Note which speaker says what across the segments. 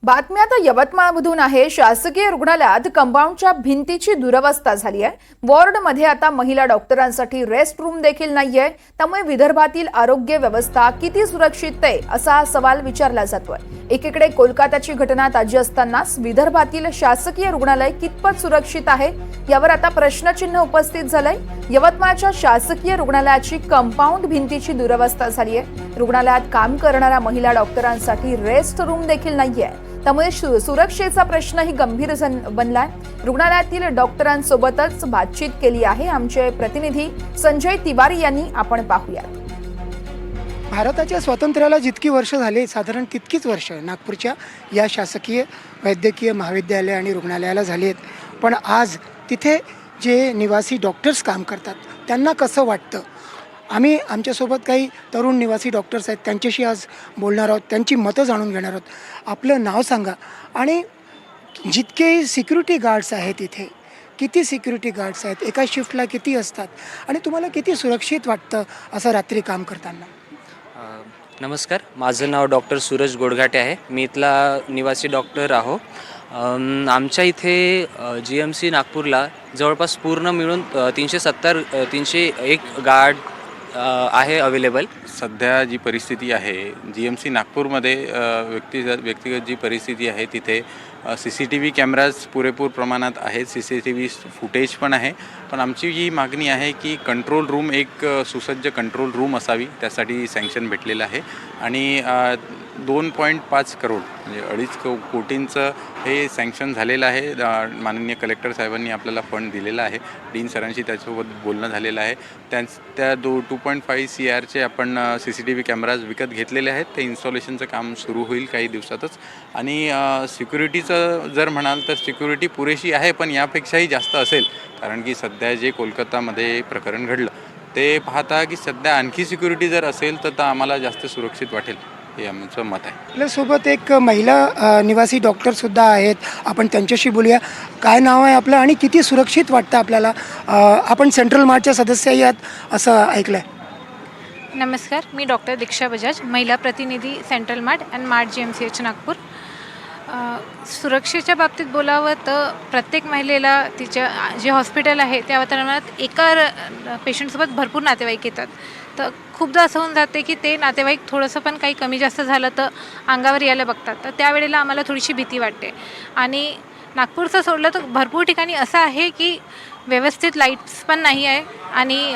Speaker 1: बातमी आता यवतमाळमधून आहे। शासकीय रुग्णालयात कंपाऊंडच्या भिंतीची दुरवस्था झाली आहे। वॉर्डमध्ये आता महिला डॉक्टरांसाठी रेस्ट रूम देखील नाहीये। त्यामुळे विदर्भातील आरोग्य व्यवस्था किती सुरक्षित आहे असा सवाल विचारला जातोय। एकीकडे कोलकाताची घटना ताजी असतानाच विदर्भातील शासकीय रुग्णालय कितपत सुरक्षित आहे यावर आता प्रश्नचिन्ह उपस्थित झालंय। यवतमाळच्या शासकीय रुग्णालयाची कंपाऊंड भिंतीची दुरवस्था झाली आहे। रुग्णालयात काम करणाऱ्या महिला डॉक्टरांसाठी रेस्ट रूम देखील नाहीये। त्यामुळे सुरक्षेचा प्रश्नही गंभीर बनलाय। रुग्णालयातील डॉक्टरांसोबतच बातचीत केली आहे आमचे प्रतिनिधी संजय तिवारी यांनी। आपण पाहूयात।
Speaker 2: भारताच्या स्वातंत्र्याला जितकी वर्ष झाली साधारण तितकीच वर्ष नागपूरच्या या शासकीय वैद्यकीय महाविद्यालय आणि रुग्णालयाला झाली आहेत। पण आज तिथे जे निवासी डॉक्टर्स काम करतात त्यांना कसं वाटतं, आम्ही आमच्यासोबत काही तरुण निवासी डॉक्टर्स आहेत त्यांच्याशी आज बोलणार आहोत, त्यांची मतं जाणून घेणार आहोत। आपलं नाव सांगा आणि जितके सिक्युरिटी गार्ड्स आहेत इथे किती सिक्युरिटी गार्ड्स आहेत, एका शिफ्टला किती असतात आणि तुम्हाला किती सुरक्षित वाटतं असं रात्री काम करताना?
Speaker 3: नमस्कार, माझं नाव डॉक्टर सूरज गोडघाटे आहे। मी इथला निवासी डॉक्टर आहो। आमच्या इथे GMC नागपूरला जवळपास पूर्ण मिळून 301 गार्ड आहे अवेलेबल।
Speaker 4: सध्या जी परिस्थिती आहे GMC नागपूरमध्ये व्यक्तिगत जी परिस्थिती आहे तिथे CCTV कॅमेराज पुरेपूर प्रमाणात आहेत, CCTV फुटेज पण आहे। पण आमची ही मागणी आहे की कंट्रोल रूम, एक सुसज्ज कंट्रोल रूम असावी, त्यासाठी सँक्शन भेटलेलं आहे। आणि 2.5 करोड म्हणजे 2.5 कोटींचं हे सँक्शन झालेलं आहे। माननीय कलेक्टर साहेबांनी आपल्याला फंड दिलेला आहे। डीन सरांशी त्याच्यासोबत बोलणं झालेलं आहे। त्या 2.5 CRचे आपण CCTV कॅमेराज विकत घेतलेले आहेत। ते इन्स्टॉलेशनचं काम सुरू होईल काही दिवसातच। आणि सिक्युरिटीचं जर म्हणाल तर सिक्युरिटी पुरेशी आहे, पण यापेक्षाही जास्त असेल, कारण की सध्या जे कोलकातामध्ये प्रकरण घडलं ते पाहता की सध्या आणखी सिक्युरिटी जर असेल तर आम्हाला जास्त सुरक्षित वाटेल, हे आमचं मत आहे।
Speaker 2: आपल्यासोबत एक महिला निवासी डॉक्टरसुद्धा आहेत, आपण त्यांच्याशी बोलूया। काय नाव आहे आपलं आणि किती सुरक्षित वाटतं आपल्याला? आपण सेंट्रल मार्टच्या सदस्यही आहात असं ऐकलं आहे।
Speaker 5: नमस्कार, मी डॉक्टर दीक्षा बजाज, महिला प्रतिनिधी central mart and mart GMCH Nagpur. सुरक्षेच्या बाबतीत बोलावं तर प्रत्येक महिलेला तिच्या जे हॉस्पिटल आहे त्या वातावरणात एका पेशंटसोबत भरपूर नातेवाईक येतात। तर खूपदा असं होऊन जाते की ते नातेवाईक थोडंसं पण काही कमी जास्त झालं तर अंगावर यायला बघतात। तर त्यावेळेला आम्हाला थोडीशी भीती वाटते। आणि नागपूरचं सोडलं तर भरपूर ठिकाणी असं आहे की व्यवस्थित लाईट्स पण नाही आहे आणि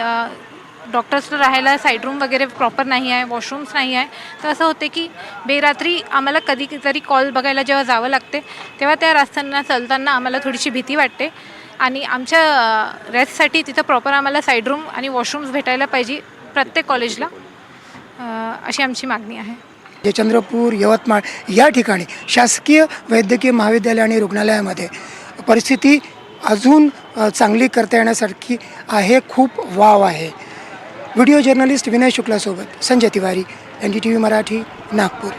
Speaker 5: डॉक्टर्सला राहायला साईड रूम वगैरे प्रॉपर नाही आहे, वॉशरूम्स नाही आहे। तर असं होते की बेरात्री आम्हाला कधीतरी कॉल बघायला जेव्हा जावं लागते तेव्हा त्या रस्त्यांना चालताना आम्हाला थोडीशी भीती वाटते। आणि आमच्या रेस्टसाठी तिथं प्रॉपर आम्हाला साईड रूम आणि वॉशरूम्स भेटायला पाहिजे प्रत्येक कॉलेजला, अशी आमची मागणी आहे।
Speaker 2: चंद्रपूर, यवतमाळ या ठिकाणी शासकीय वैद्यकीय महाविद्यालय आणि रुग्णालयामध्ये परिस्थिती अजून चांगली करता येण्यासारखी आहे, खूप वाव आहे। व्हिडिओ जर्नलिस्ट विनय शुक्लासोबत संजय तिवारी, NDTV मराठी, नागपूर।